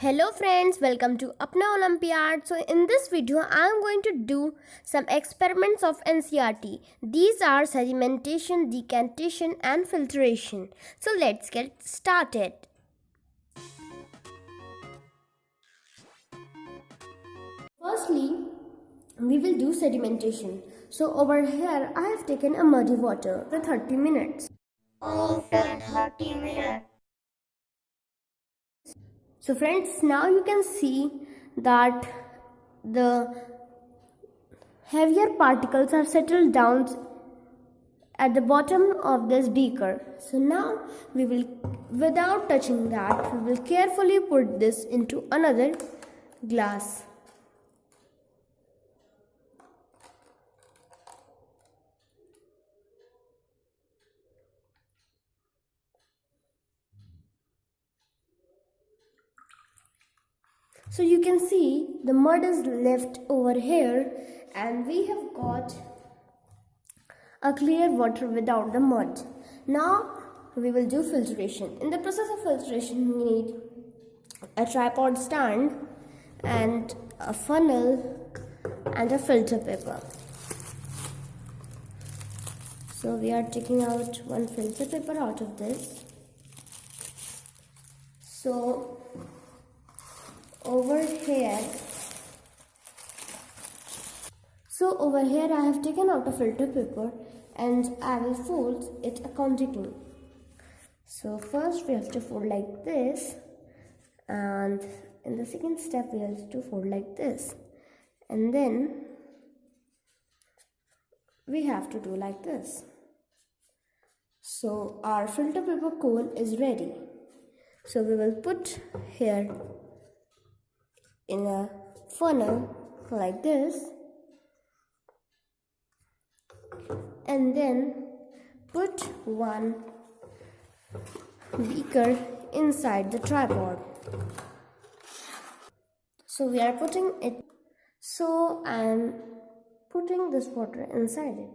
Hello friends, welcome to Apna Olympiad. So in this video I am going to do some experiments of Ncert. These are sedimentation, decantation and filtration. So let's get started. Firstly, we will do sedimentation. So over here I have taken a muddy water for 30 minutes. After 30 minutes. So friends, now you can see that the heavier particles are settled down at the bottom of this beaker. So now we will, without touching that, we will carefully put this into another glass. So you can see the mud is left over here and we have got a clear water without the mud. Now we will do filtration. In the process of filtration we need a tripod stand and a funnel and a filter paper. So we are taking out one filter paper out of this. So over here I have taken out a filter paper and I will fold it accordingly. So first we have to fold like this, and in the second step we have to fold like this, and then we have to do like this. So our filter paper cone is ready. So we will put here in a funnel like this, and then put one beaker inside the tripod. So we are putting it, so I am putting this water inside it.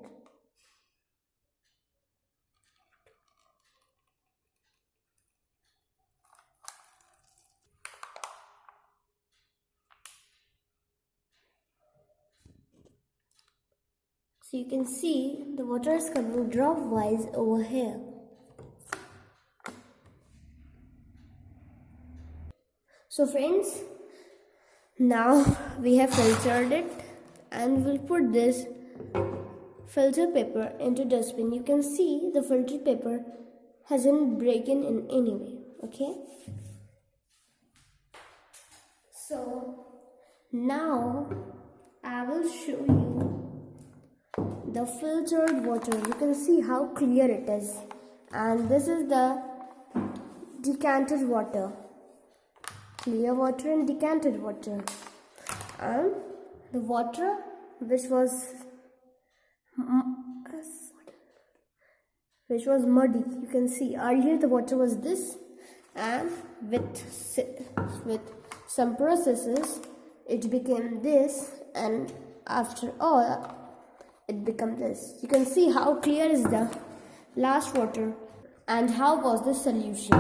So you can see the water is coming drop wise over here. So friends, now we have filtered it and we'll put this filter paper into dustbin. You can see the filter paper hasn't broken in any way. Okay. So now I will show you the filtered water. You can see how clear it is, and this is the decanted water, clear water and decanted water. And the water which was muddy, you can see earlier the water was this, and with some processes it became this, and after all it becomes this. You can see how clear is the last water and how was the solution.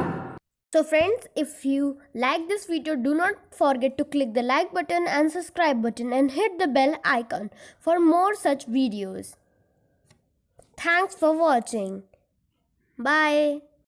So friends, if you like this video, do not forget to click the like button and subscribe button and hit the bell icon for more such videos. Thanks for watching. Bye.